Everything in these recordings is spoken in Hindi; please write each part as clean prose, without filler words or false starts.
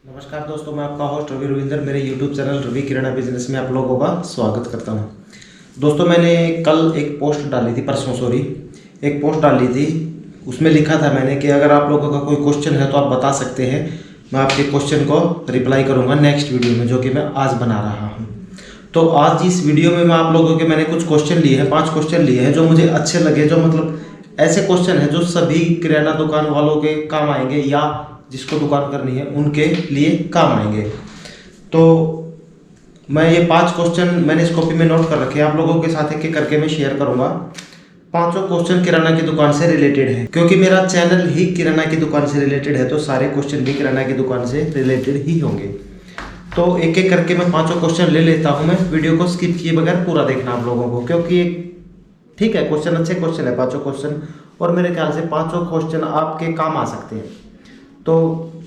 नमस्कार दोस्तों, मैं आपका होस्ट रवि रविंदर मेरे YouTube चैनल रवि किराना बिजनेस में आप लोगों का स्वागत करता हूं। दोस्तों, मैंने कल एक पोस्ट डाली थी, एक पोस्ट डाली थी। उसमें लिखा था मैंने कि अगर आप लोगों का कोई क्वेश्चन है तो आप बता सकते हैं, मैं आपके क्वेश्चन को रिप्लाई करूँगा नेक्स्ट वीडियो में, जो कि मैं आज बना रहा हूँ। तो आज इस वीडियो में मैं आप लोगों के मैंने कुछ क्वेश्चन लिए हैं, 5 क्वेश्चन लिए हैं जो मुझे अच्छे लगे, जो मतलब ऐसे क्वेश्चन हैं जो सभी किराना दुकान वालों के काम आएंगे या जिसको दुकान करनी है उनके लिए काम आएंगे। तो मैं ये 5 क्वेश्चन मैंने इस कॉपी में नोट कर रखे हैं, आप लोगों के साथ एक एक करके मैं शेयर करूंगा। 5 क्वेश्चन किराना की दुकान से रिलेटेड है, क्योंकि मेरा चैनल ही किराना की दुकान से रिलेटेड है तो सारे क्वेश्चन भी किराना की दुकान से रिलेटेड ही होंगे। तो एक एक करके मैं 5 क्वेश्चन ले लेता हूँ। मैं वीडियो को स्किप किए बगैर पूरा देखना आप लोगों को, क्योंकि ठीक है, क्वेश्चन अच्छे क्वेश्चन है 5 क्वेश्चन, और मेरे ख्याल से 5 क्वेश्चन आपके काम आ सकते हैं। तो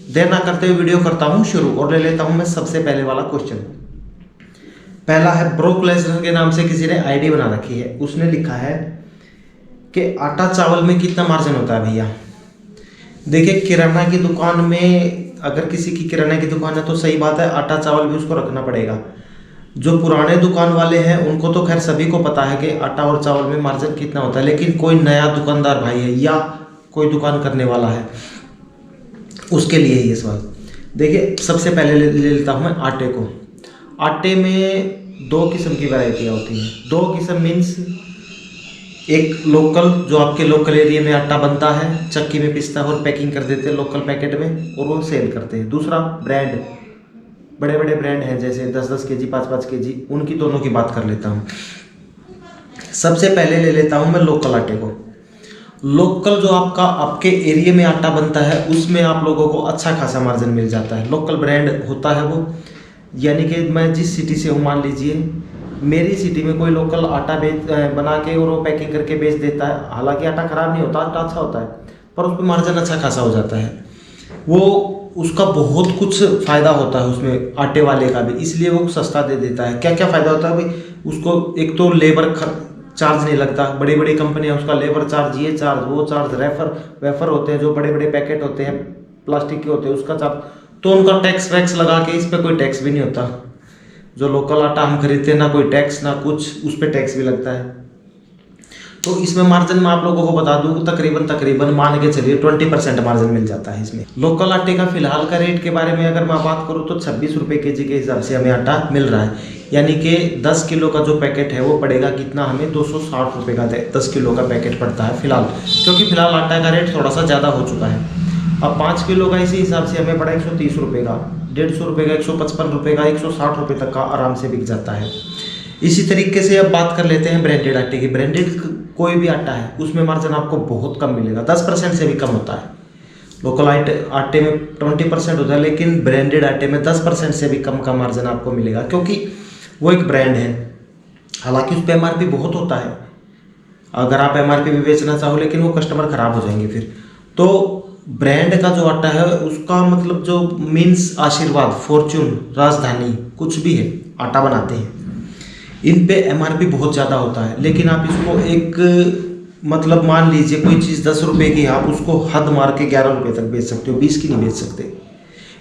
देर ना करते हुए वीडियो करता हूं शुरू और ले लेता हूं मैं सबसे पहले वाला क्वेश्चन। पहला है, ब्रोक लेसनर के नाम से किसी ने आईडी बना रखी है। उसने लिखा है कि आटा चावल में कितना मार्जिन होता है भैया। देखिए, किराना की दुकान में अगर किसी की किराना की दुकान है तो सही बात है, आटा चावल भी उसको रखना पड़ेगा। जो पुराने दुकान वाले हैं उनको तो खैर सभी को पता है कि आटा और चावल में मार्जिन कितना होता है, लेकिन कोई नया दुकानदार भाई है या कोई दुकान करने वाला है, उसके लिए ये सवाल। देखिए, सबसे पहले ले लेता हूँ मैं आटे को। आटे में 2 किस्म की वैरायटियाँ होती हैं। 2 किस्म मीन्स, एक लोकल जो आपके लोकल एरिया में आटा बनता है, चक्की में पिसता है और पैकिंग कर देते हैं लोकल पैकेट में और वो सेल करते हैं। दूसरा ब्रांड, बड़े बड़े ब्रांड हैं जैसे 10-10 केजी 5-5 केजी, उनकी दोनों की बात कर लेता हूँ। सबसे पहले ले लेता हूँ मैं लोकल आटे को। लोकल जो आपके एरिया में आटा बनता है उसमें आप लोगों को अच्छा खासा मार्जिन मिल जाता है। लोकल ब्रांड होता है वो, यानी कि मैं जिस सिटी से हूँ, मान लीजिए मेरी सिटी में कोई लोकल आटा बना के और वो पैकिंग करके बेच देता है। हालांकि आटा ख़राब नहीं होता, आटा अच्छा होता है, पर उस पर मार्जिन अच्छा खासा हो जाता है। वो उसका बहुत कुछ फ़ायदा होता है उसमें, आटे वाले का भी, इसलिए वो सस्ता दे देता है। क्या क्या फ़ायदा होता है भाई? उसको एक तो लेबर चार्ज नहीं लगता। बड़ी बड़ी कंपनियां उसका लेबर चार्ज, ये चार्ज, वो चार्ज, वेफर होते हैं जो बड़े बड़े पैकेट होते हैं प्लास्टिक के होते हैं, उसका चार्ज, तो उनका टैक्स वैक्स लगा के इस पर कोई टैक्स भी नहीं होता। जो लोकल आटा हम खरीदते हैं ना कोई टैक्स ना कुछ, उस पर टैक्स भी लगता है। तो इसमें मार्जिन मैं आप लोगों को बता दूं, तकरीबन मान के चलिए 20% मार्जिन मिल जाता है इसमें। लोकल आटे का फिलहाल का रेट के बारे में अगर मैं बात करूं तो 26 रुपये केजी के हिसाब से हमें आटा मिल रहा है, यानी कि 10 किलो का जो पैकेट है वो पड़ेगा कितना, हमें 260 रुपये का 10 किलो का पैकेट पड़ता है फिलहाल, क्योंकि फिलहाल आटा का रेट थोड़ा सा ज़्यादा हो चुका है। अब 5 किलो का इसी हिसाब से हमें पड़ा 130 रुपये का, 150 रुपये का, 155 रुपये का, 160 रुपये तक का आराम से बिक जाता है। इसी तरीके से अब बात कर लेते हैं ब्रांडेड आटे की। ब्रांडेड कोई भी आटा है उसमें मार्जिन आपको बहुत कम मिलेगा, 10% से भी कम होता है। लोकल आटे में 20% होता है, लेकिन ब्रांडेड आटे में 10% से भी कम का मार्जिन आपको मिलेगा, क्योंकि वो एक ब्रांड है। हालांकि उस पर MRP बहुत होता है, अगर आप MRP भी बेचना चाहो, लेकिन वो कस्टमर खराब हो जाएंगे फिर। तो ब्रांड का जो आटा है उसका मतलब जो मीन्स आशीर्वाद, फॉर्च्यून, राजधानी, कुछ भी है आटा बनाते हैं, इन पे MRP बहुत ज़्यादा होता है। लेकिन आप इसको एक मतलब मान लीजिए कोई चीज़ 10 रुपये की, आप उसको हद मार के 11 रुपये तक बेच सकते हो, 20 की नहीं बेच सकते।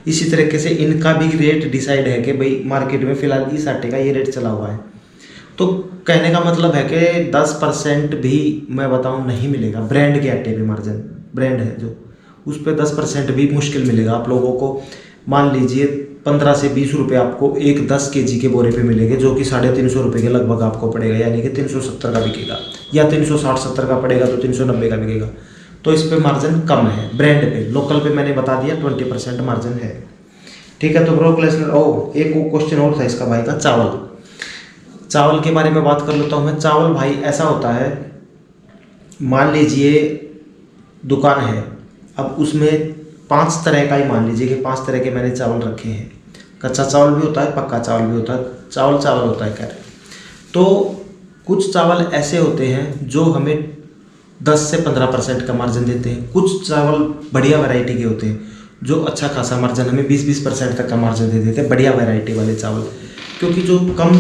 इसी तरीके से इनका भी रेट डिसाइड है कि भाई मार्केट में फ़िलहाल इस आटे का ये रेट चला हुआ है। तो कहने का मतलब है कि 10% भी मैं बताऊँ नहीं मिलेगा ब्रांड के आटे में मार्जिन। ब्रांड है जो, उस पर 10% भी मुश्किल मिलेगा आप लोगों को। मान लीजिए 15 से 20 रुपये आपको एक 10 केजी के बोरे पे मिलेंगे, जो कि 350 रुपये के लगभग आपको पड़ेगा, यानी कि 370 का बिकेगा, या 360-70 का पड़ेगा तो 390 का बिकेगा। तो इस पे मार्जिन कम है ब्रांड पे। लोकल पे मैंने बता दिया 20% मार्जिन है, ठीक है। तो ब्रोक लेसनर, एक क्वेश्चन और था इसका भाई का, चावल के बारे में बात कर लेता हूँ मैं। चावल भाई ऐसा होता है, मान लीजिए दुकान है, अब उसमें 5 तरह का ही मान लीजिए कि 5 तरह के मैंने चावल रखे हैं। कच्चा चावल भी होता है, पक्का चावल भी होता है, चावल होता है खैर। तो कुछ चावल ऐसे होते हैं जो हमें 10 से 15% का मार्जिन देते हैं। कुछ चावल बढ़िया वैरायटी के होते हैं जो अच्छा खासा मार्जिन हमें 20-20% तक का मार्जिन दे देते हैं, बढ़िया वैरायटी वाले चावल। क्योंकि जो कम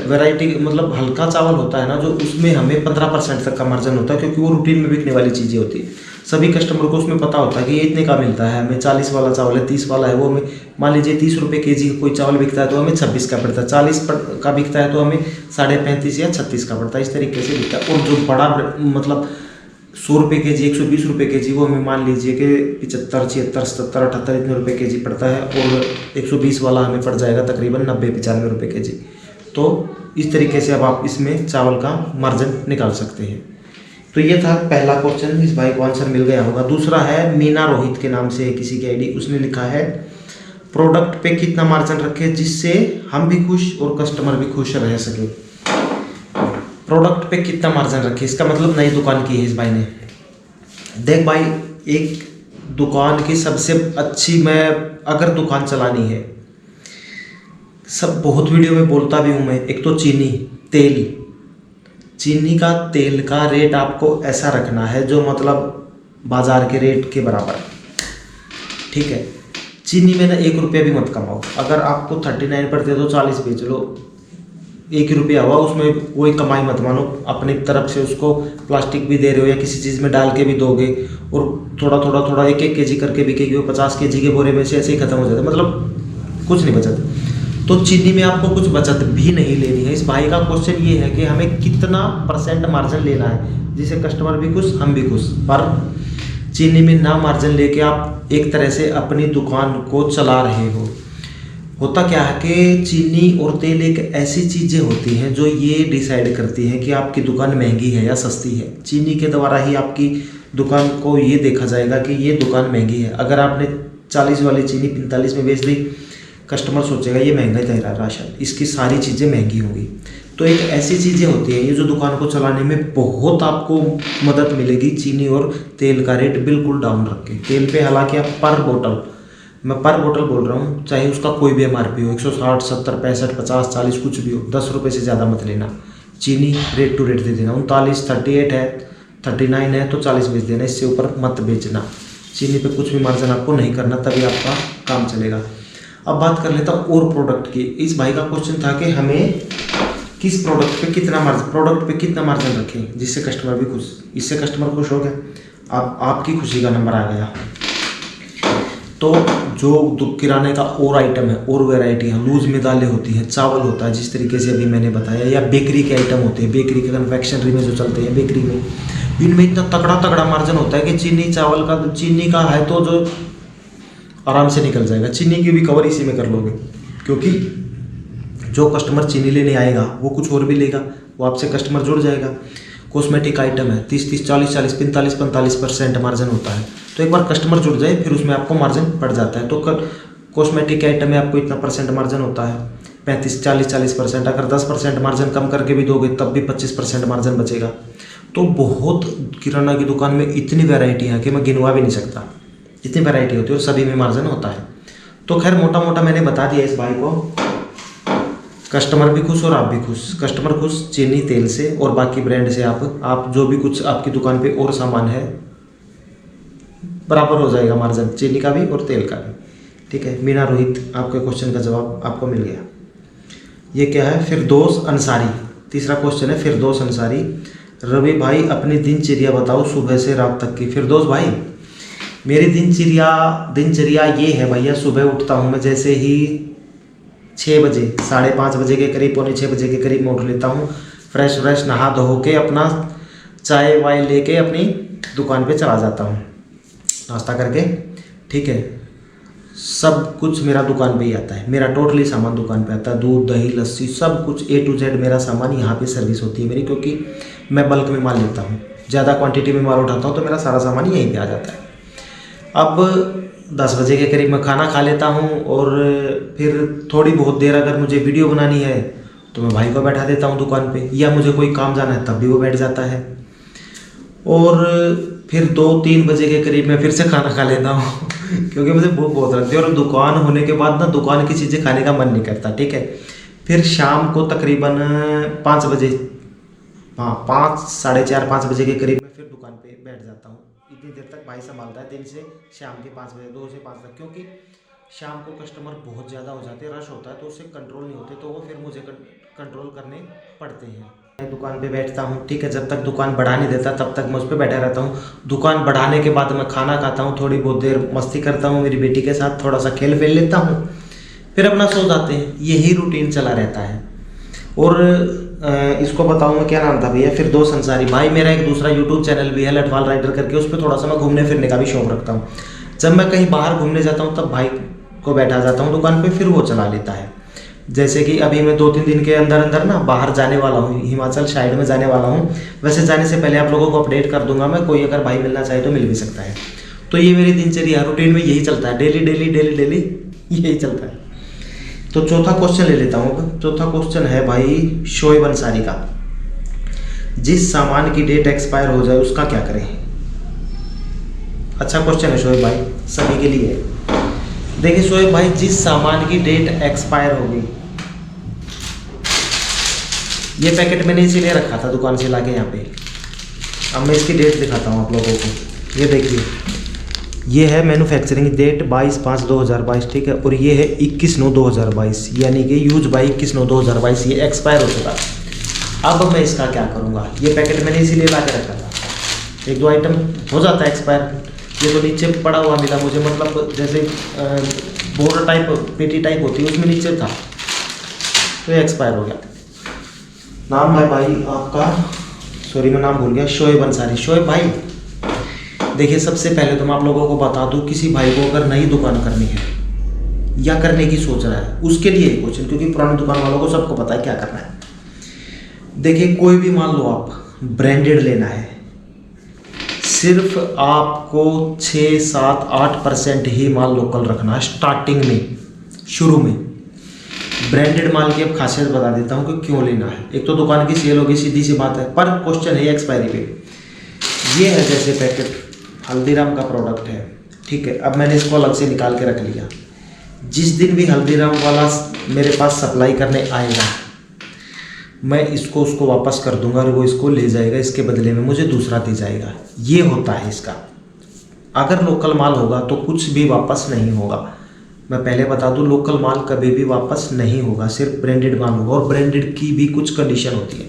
वैरायटी मतलब हल्का चावल होता है ना, जो उसमें हमें 15% तक का मार्जिन होता है, क्योंकि वो रूटीन में बिकने वाली चीज़ें होती है। सभी कस्टमर को उसमें पता होता है कि ये इतने का मिलता है, हमें 40 वाला चावल है, 30 वाला है, वो हमें मान लीजिए 30 रुपये केजी कोई चावल बिकता है तो हमें 26 का पड़ता है, 40 का बिकता है तो हमें 35.5 या 36 का पड़ता है, इस तरीके से बिकता है। और जो बड़ा मतलब 100 रुपये के जी, 120 रुपये के जी, वो हमें मान लीजिए कि 75, 76, 77, 78 इतने रुपये के जी पड़ता है, और 120 वाला हमें पड़ जाएगा तकरीबन 90-95 रुपये के जी। तो इस तरीके से अब आप इसमें चावल का मार्जिन निकाल सकते हैं। तो ये था पहला क्वेश्चन, इस भाई को आंसर मिल गया होगा। दूसरा है मीना रोहित के नाम से किसी की आईडी, उसने लिखा है प्रोडक्ट पे कितना मार्जिन रखें जिससे हम भी खुश और कस्टमर भी खुश रह सके। प्रोडक्ट पे कितना मार्जिन रखे, इसका मतलब नई दुकान की है इस भाई ने। देख भाई, एक दुकान की सबसे अच्छी, मैं अगर दुकान चलानी है, सब बहुत वीडियो में बोलता भी हूँ मैं, एक तो चीनी का तेल का रेट आपको ऐसा रखना है जो मतलब बाज़ार के रेट के बराबर, ठीक है। चीनी में ना 1 रुपया भी मत कमाओ, अगर आपको 39 पर दे दो, 40 बेच लो, 1 रुपया हुआ, उसमें कोई कमाई मत मानो। अपनी तरफ से उसको प्लास्टिक भी दे रहे हो या किसी चीज़ में डाल के भी दोगे, और थोड़ा 1-1 केजी करके बिकेगी, वो 50 केजी के बोरे में से ऐसे ही खत्म हो जाता है, मतलब कुछ नहीं बचत। तो चीनी में आपको कुछ बचत भी नहीं लेनी है। इस भाई का क्वेश्चन ये है कि हमें कितना % मार्जिन लेना है जिससे कस्टमर भी खुश, हम भी खुश। पर चीनी में ना मार्जिन लेके आप एक तरह से अपनी दुकान को चला रहे हो। होता क्या है कि चीनी और तेल एक ऐसी चीज़ें होती हैं जो ये डिसाइड करती हैं कि आपकी दुकान महंगी है या सस्ती है। चीनी के द्वारा ही आपकी दुकान को ये देखा जाएगा कि ये दुकान महंगी है। अगर आपने 40 वाली चीनी 45 में बेच दी, कस्टमर सोचेगा ये महंगा ही था राशन, इसकी सारी चीज़ें महंगी होंगी। तो एक ऐसी चीज़ें होती हैं ये जो दुकान को चलाने में बहुत आपको मदद मिलेगी। चीनी और तेल का रेट बिल्कुल डाउन रख के, तेल पे हालांकि आप पर बोतल, मैं पर बोतल बोल रहा हूँ, चाहे उसका कोई भी MRP हो, 160, 70, 65, 50, 40 कुछ भी हो, 10 रुपये से ज़्यादा मत लेना। चीनी रेट टू रेट दे देना, 39, 38 है, 39 है तो 40 बेच देना, इससे ऊपर मत बेचना। चीनी पे कुछ भी मार्जिन आपको नहीं करना, तभी आपका काम चलेगा। अब बात कर लेता हूँ और प्रोडक्ट की। इस भाई का क्वेश्चन था कि हमें किस प्रोडक्ट पे कितना मार्जिन रखें जिससे कस्टमर भी खुश। इससे कस्टमर खुश हो गया, आपकी खुशी का नंबर आ गया। तो जो किराने का और आइटम है और वैरायटी है, लूज में दालें होती हैं, चावल होता है जिस तरीके से अभी मैंने बताया, या बेकरी के आइटम होते हैं, बेकरी के कन्फेक्शनरी में जो चलते हैं बेकरी में, इनमें इतना तगड़ा मार्जिन होता है कि चीनी का है तो जो आराम से निकल जाएगा। चीनी की भी कवर इसी में कर लोगे, क्योंकि जो कस्टमर चीनी लेने आएगा वो कुछ और भी लेगा, वो आपसे कस्टमर जुड़ जाएगा। कॉस्मेटिक आइटम है, 30, 40, 45% मार्जिन होता है। तो एक बार कस्टमर जुड़ जाए फिर उसमें आपको मार्जिन पड़ जाता है। तो कॉस्मेटिक आइटम में आपको इतना % मार्जिन होता है, 35, 40%। अगर 10% मार्जिन कम करके भी दोगे तब भी 25% मार्जिन बचेगा। तो बहुत किराना की दुकान में इतनी वैरायटी है कि मैं गिनवा भी नहीं सकता, इतनी वैरायटी होती है और सभी में मार्जिन होता है। तो खैर मोटा मैंने बता दिया इस भाई को, कस्टमर भी खुश और आप भी खुश। कस्टमर खुश चीनी तेल से और बाकी ब्रांड से आप जो भी कुछ आपकी दुकान पे और सामान है बराबर हो जाएगा मार्जिन, चीनी का भी और तेल का भी, ठीक है। मीना रोहित, आपके क्वेश्चन का जवाब आपको मिल गया। ये क्या है, फिरदौस अंसारी, तीसरा क्वेश्चन है फिरदौस अंसारी। रवि भाई अपनी दिनचर्या बताओ सुबह से रात तक की। फिरदौस भाई, मेरी दिनचर्या ये है भैया, सुबह उठता हूँ मैं जैसे ही 6 बजे, 5:30 बजे के करीब, 5:45 बजे के करीब मैं उठ लेता हूँ। फ्रेश नहा धो के अपना चाय वाय लेके अपनी दुकान पे चला जाता हूँ नाश्ता करके, ठीक है। सब कुछ मेरा दुकान पे ही आता है, मेरा टोटली सामान दुकान पे आता है, दूध दही लस्सी सब कुछ A to Z मेरा सामान यहाँ पे सर्विस होती है मेरी, क्योंकि मैं बल्क में माल लेता हूँ, ज़्यादा क्वांटिटी में माल उठाता हूँ तो मेरा सारा सामान यहीं पे आ जाता है। अब 10 बजे के करीब मैं खाना खा लेता हूँ और फिर थोड़ी बहुत देर अगर मुझे वीडियो बनानी है तो मैं भाई को बैठा देता हूँ दुकान पे, या मुझे कोई काम जाना है तब भी वो बैठ जाता है। और फिर 2-3 बजे के करीब मैं फिर से खाना खा लेता हूँ क्योंकि मुझे भूख बहुत लगती है और दुकान होने के बाद ना दुकान की चीज़ें खाने का मन नहीं करता, ठीक है। फिर शाम को तकरीबन 5 बजे, हाँ 5, 4:30, 5 बजे के करीब मैं फिर दुकान पे बैठ जाता हूँ। इतनी देर तक भाई संभालता है, दिन से शाम के 5 बजे, 2 से 5 तक, क्योंकि शाम को कस्टमर बहुत ज़्यादा हो जाते हैं, रश होता है तो उससे कंट्रोल नहीं होते, तो वो फिर मुझे कंट्रोल करने पड़ते हैं। मैं दुकान पे बैठता हूँ, ठीक है, जब तक दुकान बढ़ा नहीं देता तब तक मैं उस पर बैठा रहता हूँ। दुकान बढ़ाने के बाद मैं खाना खाता हूँ, थोड़ी बहुत देर मस्ती करता हूँ मेरी बेटी के साथ, थोड़ा सा खेल फेल लेता हूँ, फिर अपना सो जाते हैं। यही रूटीन चला रहता है। और इसको बताऊँ मैं, क्या नाम था भैया, फिर दो संसारी भाई, मेरा एक दूसरा यूट्यूब चैनल भी है लटवाल राइडर करके, उस पर थोड़ा सा मैं घूमने फिरने का भी शौक रखता हूँ। जब मैं कहीं बाहर घूमने जाता हूँ तब भाई को बैठा जाता हूँ दुकान पे, फिर वो चला लेता है। जैसे कि अभी मैं 2-3 दिन के अंदर अंदर ना बाहर जाने वाला हूँ, हिमाचल साइड में जाने वाला हूँ। वैसे जाने से पहले आप लोगों को अपडेट कर दूंगा मैं, कोई अगर भाई मिलना चाहे तो मिल भी सकता है। तो ये मेरी दिनचर्या रूटीन में यही चलता है, डेली डेली डेली डेली यही चलता है। तो चौथा क्वेश्चन ले लेता हूँ। चौथा क्वेश्चन है भाई शोएब अंसारी का, जिस सामान की डेट एक्सपायर हो जाए उसका क्या करें। अच्छा क्वेश्चन है शोएब भाई, सभी के लिए। देखिए शोएब भाई, जिस सामान की डेट एक्सपायर हो गई, ये पैकेट मैंने इसीलिए रखा था दुकान से लाके यहाँ पे। अब मैं इसकी डेट दिखाता हूँ आप लोगों को। ये देखिए, ये है मैन्युफैक्चरिंग डेट 22/5/2022, ठीक है, और ये है 21/9/2022, यानी कि यूज बाई 21/9/2022, ये एक्सपायर हो चुका। अब मैं इसका क्या करूँगा। ये पैकेट मैंने इसीलिए ला के रखा था, 1-2 आइटम हो जाता है एक्सपायर। ये तो नीचे पड़ा हुआ मिला मुझे, मतलब जैसे बोर्ड टाइप पेटी टाइप होती है उसमें नीचे था, तो ये एक्सपायर हो गया। नाम है भाई आपका, सॉरी मैं नाम भूल गया, शोएब अंसारी। शोएब भाई देखिए, सबसे पहले तो मैं आप लोगों को बता दूं, किसी भाई को अगर नई दुकान करनी है या करने की सोच रहा है, उसके लिए एक क्वेश्चन, क्योंकि पुरानी दुकान वालों को सबको पता है क्या करना है। देखिए कोई भी मान लो आप ब्रांडेड लेना है, सिर्फ आपको 6-7-8% ही माल लोकल रखना है स्टार्टिंग में, शुरू में। ब्रांडेड माल की अब खासियत बता देता हूँ कि क्यों लेना है। एक तो दुकान की सेल होगी, सीधी सी बात है, पर क्वेश्चन है एक्सपायरी पे। ये है जैसे पैकेट हल्दीराम का प्रोडक्ट है, ठीक है, अब मैंने इसको अलग से निकाल के रख लिया। जिस दिन भी हल्दीराम वाला मेरे पास सप्लाई करने आएगा, मैं इसको उसको वापस कर दूंगा और वो इसको ले जाएगा, इसके बदले में मुझे दूसरा दे जाएगा। ये होता है इसका। अगर लोकल माल होगा तो कुछ भी वापस नहीं होगा। मैं पहले बता दूं, लोकल माल कभी भी वापस नहीं होगा, सिर्फ ब्रांडेड माल होगा। और ब्रांडेड की भी कुछ कंडीशन होती है।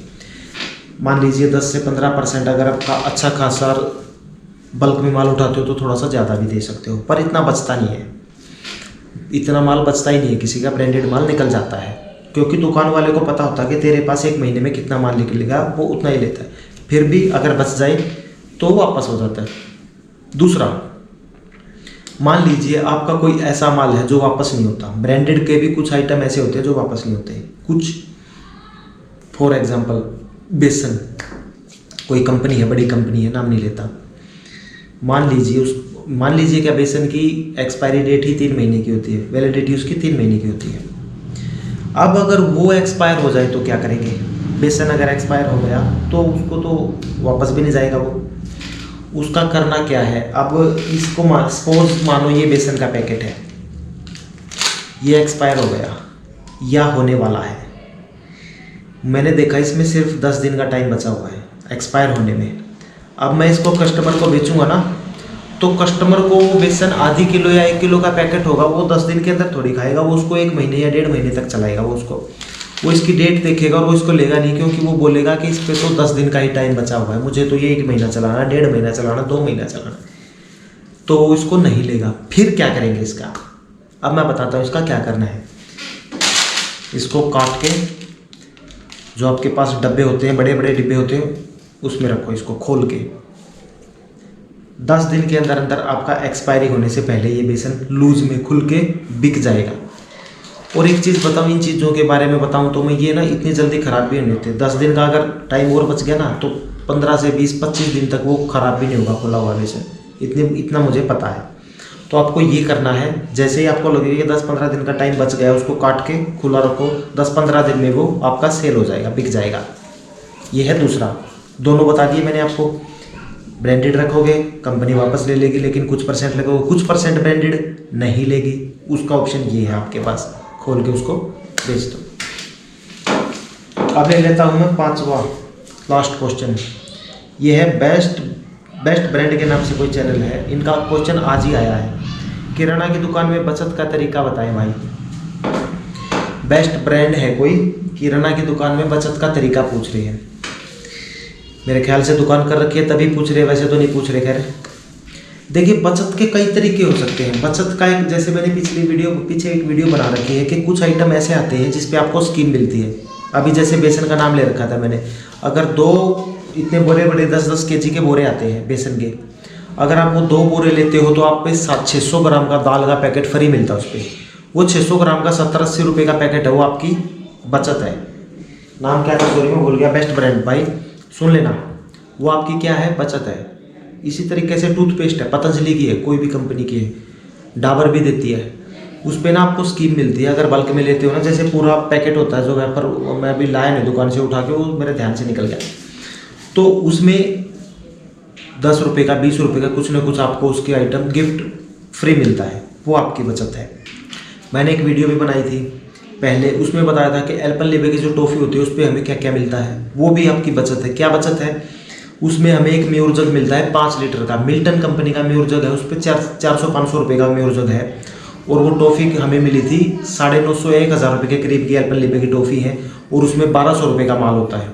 मान लीजिए 10 से 15% अगर आपका अच्छा खासा बल्क में माल उठाते हो तो थोड़ा सा ज़्यादा भी दे सकते हो, पर इतना बचता नहीं है। इतना माल बचता ही नहीं है, किसी का ब्रांडेड माल निकल जाता है, क्योंकि दुकान वाले को पता होता है कि तेरे पास 1 महीने में कितना माल निकलेगा, वो उतना ही लेता है। फिर भी अगर बच जाए तो वापस हो जाता है। दूसरा, मान लीजिए आपका कोई ऐसा माल है जो वापस नहीं होता। ब्रांडेड के भी कुछ आइटम ऐसे होते हैं जो वापस नहीं होते। कुछ फॉर एग्जांपल बेसन, कोई कंपनी है, बड़ी कंपनी है, नाम नहीं लेता, मान लीजिए क्या बेसन की एक्सपायरी डेट ही 3 महीने की होती है, वैलिडिटी उसकी 3 महीने की होती है। अब अगर वो एक्सपायर हो जाए तो क्या करेंगे। बेसन अगर एक्सपायर हो गया तो उसको तो वापस भी नहीं जाएगा वो। उसका करना क्या है, अब इसको सपोज मानो ये बेसन का पैकेट है, ये एक्सपायर हो गया या होने वाला है। मैंने देखा इसमें सिर्फ 10 दिन का टाइम बचा हुआ है एक्सपायर होने में। अब मैं इसको कस्टमर को बेचूंगा ना, तो कस्टमर को वो बेसन आधी किलो या 1 किलो का पैकेट होगा, वो 10 दिन के अंदर थोड़ी खाएगा, वो उसको 1 महीने या 1.5 महीने तक चलाएगा। वो इसकी डेट देखेगा और वो इसको लेगा नहीं, क्योंकि वो बोलेगा कि इस पे तो 10 दिन का ही टाइम बचा हुआ है, मुझे तो ये 1 महीना चलाना, 1.5 महीना चलाना, 2 महीना चलाना, तो वो इसको नहीं लेगा। फिर क्या करेंगे इसका, अब मैं बताता हूँ इसका क्या करना है। इसको काट के, जो आपके पास डब्बे होते हैं, बड़े बड़े डिब्बे होते हैं, उसमें रखो। इसको खोल के 10 दिन के अंदर अंदर आपका एक्सपायरी होने से पहले ये बेसन लूज में खुल के बिक जाएगा। और एक चीज़ बताऊँ, इन चीज़ों के बारे में बताऊँ तो मैं, ये ना इतनी जल्दी ख़राब भी नहीं होते। 10 दिन का अगर टाइम और बच गया ना तो 15 से 20-25 दिन तक वो ख़राब भी नहीं होगा खुला हुआ बेसन, इतना मुझे पता है। तो आपको ये करना है, जैसे ही आपको लगेगा कि 10-15 दिन का टाइम बच गया, उसको काट के खुला रखो। 10-15 दिन में वो आपका सेल हो जाएगा, बिक जाएगा। ये है दूसरा। दोनों बता दिए मैंने आपको। ब्रांडेड रखोगे कंपनी वापस ले लेगी, लेकिन कुछ परसेंट लगोगे, कुछ परसेंट ब्रांडेड नहीं लेगी। उसका ऑप्शन ये है आपके पास, खोल के उसको बेच दो। अब ले लेता हूँ मैं 5वां लास्ट क्वेश्चन। ये है बेस्ट ब्रांड के नाम से कोई चैनल है, इनका क्वेश्चन आज ही आया है किराना की दुकान में बचत का तरीका बताएं भाई। बेस्ट ब्रांड है कोई, किराना की दुकान में बचत का तरीका पूछ रही है। मेरे ख्याल से दुकान कर रखी है तभी पूछ रहे, वैसे तो नहीं पूछ रहे। खैर देखिए, बचत के कई तरीके हो सकते हैं। बचत का एक, जैसे मैंने पीछे एक वीडियो बना रखी है कि कुछ आइटम ऐसे आते हैं जिस पे आपको स्कीम मिलती है। अभी जैसे बेसन का नाम ले रखा था मैंने, अगर 2 इतने बोरे बड़े 10-10 kg के बोरे आते हैं बेसन के, अगर आप वो 2 बोरे लेते हो तो आप पे 600 ग्राम का दाल का पैकेट फ्री मिलता है उस पर। वो 600 ग्राम का 70-80 रुपये का पैकेट है, वो आपकी बचत है। नाम क्या था, सॉरी मैं भूल गया, बेस्ट ब्रांड भाई सुन लेना, वो आपकी क्या है, बचत है। इसी तरीके से टूथपेस्ट है, पतंजलि की है, कोई भी कंपनी की है, डाबर भी देती है, उस पर ना आपको स्कीम मिलती है अगर बल्क में लेते हो ना। जैसे पूरा पैकेट होता है जो व्यापार, मैं अभी लाया नहीं दुकान से उठा के, वो मेरे ध्यान से निकल गया, तो उसमें 10 रुपये का 20 रुपये का कुछ ना कुछ आपको उसके आइटम गिफ्ट फ्री मिलता है, वो आपकी बचत है। मैंने एक वीडियो भी बनाई थी पहले, उसमें बताया था कि एल्पेनलीबे की जो टॉफ़ी होती है उस पर हमें क्या क्या मिलता है, वो भी आपकी बचत है। क्या बचत है, उसमें हमें एक म्योर जग मिलता है 5 लीटर का, मिल्टन कंपनी का म्योर जग है, उस पर 400-500 रुपये का म्योर जग है। और वो टॉफ़ी हमें मिली थी 950-1000 रुपये के करीब की, एल्पेनलीबे की टॉफ़ी है, और उसमें 1200 रुपये का माल होता है।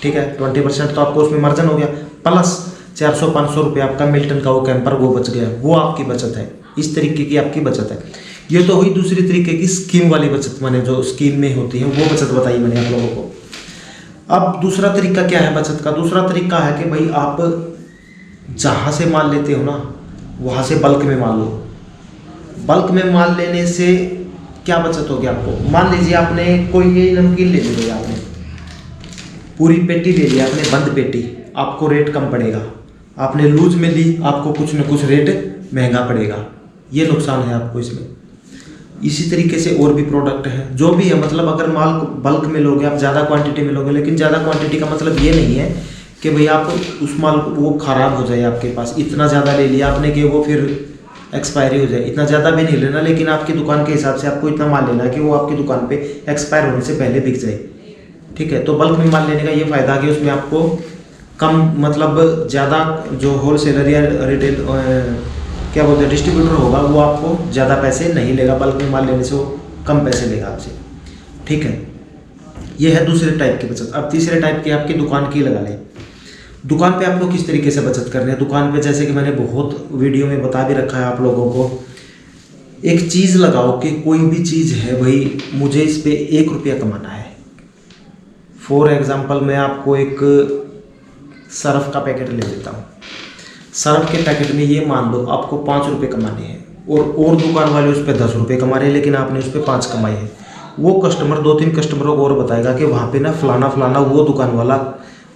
ठीक है, 20% तो आपको उसमें मार्जिन हो गया, प्लस 400-500 रुपये आपका मिल्टन का वो कैंपर वो बच गया, वो आपकी बचत है। इस तरीके की आपकी बचत है। ये तो हुई दूसरी तरीके की स्कीम वाली बचत, मैंने जो स्कीम में होती है वो बचत बताई मैंने आप लोगों को। अब दूसरा तरीका क्या है बचत का, दूसरा तरीका है कि भाई आप जहाँ से माल लेते हो ना, वहाँ से बल्क में माल लो। बल्क में माल लेने से क्या बचत होगी आपको। मान लीजिए आपने कोई ये नमकीन ले ली, आपने पूरी पेटी ले ली, आपने बंद पेटी, आपको रेट कम पड़ेगा। आपने लूज में ली, आपको कुछ न कुछ रेट महंगा पड़ेगा, ये नुकसान है आपको इसमें। इसी तरीके से और भी प्रोडक्ट हैं जो भी है, मतलब अगर माल बल्क में लोगे, आप ज़्यादा क्वांटिटी में लोगे, लेकिन ज़्यादा क्वांटिटी का मतलब ये नहीं है कि भाई आप उस माल को वो ख़राब हो जाए आपके पास। इतना ज़्यादा ले लिया आपने कि वो फिर एक्सपायरी हो जाए, इतना ज़्यादा भी नहीं लेना, लेकिन आपकी दुकान के हिसाब से आपको इतना माल लेना है कि वो आपकी दुकान पे एक्सपायर होने से पहले बिक जाए। ठीक है, तो बल्क में माल लेने का ये फ़ायदा कि उसमें आपको कम, मतलब ज़्यादा जो होलसेलर या रिटेल क्या बोलते हैं डिस्ट्रीब्यूटर होगा, वो आपको ज़्यादा पैसे नहीं लेगा, बल्क में माल लेने से वो कम पैसे लेगा आपसे। ठीक है, ये है दूसरे टाइप की बचत। अब तीसरे टाइप की आपकी दुकान की लगा लें। दुकान पे आपको किस तरीके से बचत करनी है। दुकान पे जैसे कि मैंने बहुत वीडियो में बता भी रखा है आप लोगों को, एक चीज़ लगाओ कि कोई भी चीज़ है भाई, मुझे इस पर 1 रुपया कमाना है। फॉर एग्जाम्पल मैं आपको एक सर्फ का पैकेट ले लेता हूँ। सर्फ के पैकेट में ये मान लो आपको 5 रुपये कमाने हैं, और दुकान वाले उस पर 10 रुपये कमा रहे हैं, लेकिन आपने उस पर 5 कमाए हैं। वो कस्टमर 2-3 कस्टमरों को और बताएगा कि वहाँ पे ना फलाना वो दुकान वाला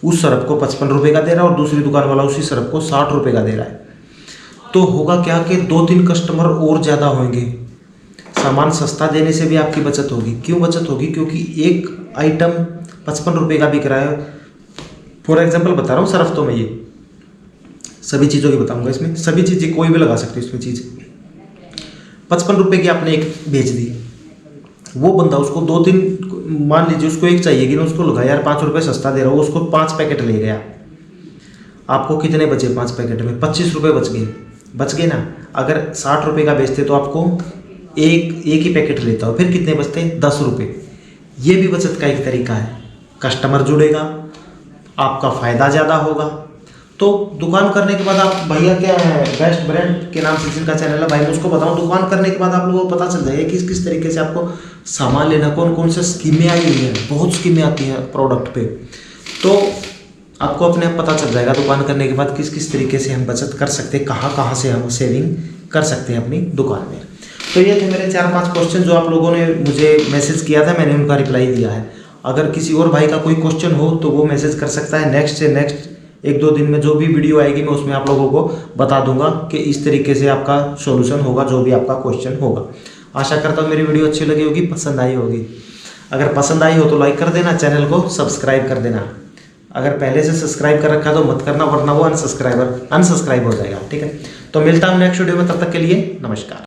उस सर्फ को 55 रुपये का दे रहा है और दूसरी दुकान वाला उसी सर्फ को 60 रुपये का दे रहा है। तो होगा क्या कि 2-3 कस्टमर और ज़्यादा होंगे, सामान सस्ता देने से भी आपकी बचत होगी। क्यों बचत होगी, क्योंकि एक आइटम 55 रुपये का बिक रहा है। फॉर एग्जाम्पल बता रहा हूँ, सर्फ तो मैं ये सभी चीज़ों की बताऊंगा, इसमें सभी चीज़ें कोई भी लगा सकते हो। इसमें चीज़ 55 रुपये की आपने एक बेच दी, वो बंदा उसको 2-3, मान लीजिए उसको एक चाहिए कि ना, उसको लगा यार 5 रुपये सस्ता दे रहा हो, उसको 5 पैकेट ले गया। आपको कितने बचे 5 पैकेट में, 25 रुपये बच गए ना। अगर 60 रुपये का बेचते तो आपको एक ही पैकेट लेता हो, फिर कितने बचते, 10 रुपये। ये भी बचत का एक तरीका है। कस्टमर जुड़ेगा, आपका फ़ायदा ज़्यादा होगा। तो दुकान करने के बाद आप, भैया क्या है बेस्ट ब्रांड के नाम से जिनका चैनल है भाई, मैं उसको बताऊं, दुकान करने के बाद आप लोगों को पता चल जाएगा कि किस तरीके से आपको सामान लेना, कौन कौन से स्कीमें आई हुई हैं। बहुत स्कीमें आती हैं प्रोडक्ट पे, तो आपको अपने आप पता चल जाएगा दुकान करने के बाद किस किस तरीके से हम बचत कर सकते हैं, कहाँ से हम सेविंग कर सकते हैं अपनी दुकान में। तो ये थे मेरे 4-5 क्वेश्चन जो आप लोगों ने मुझे मैसेज किया था, मैंने उनका रिप्लाई दिया है। अगर किसी और भाई का कोई क्वेश्चन हो तो वो मैसेज कर सकता है। नेक्स्ट से नेक्स्ट 1-2 दिन में जो भी वीडियो आएगी मैं उसमें आप लोगों को बता दूंगा कि इस तरीके से आपका सॉल्यूशन होगा जो भी आपका क्वेश्चन होगा। आशा करता हूँ मेरी वीडियो अच्छी लगी होगी, पसंद आई होगी। अगर पसंद आई हो तो लाइक कर देना, चैनल को सब्सक्राइब कर देना। अगर पहले से सब्सक्राइब कर रखा तो मत करना, वरना वो अनसब्सक्राइब हो जाएगा। ठीक है, तो मिलता हूँ नेक्स्ट वीडियो में, तब तक के लिए नमस्कार।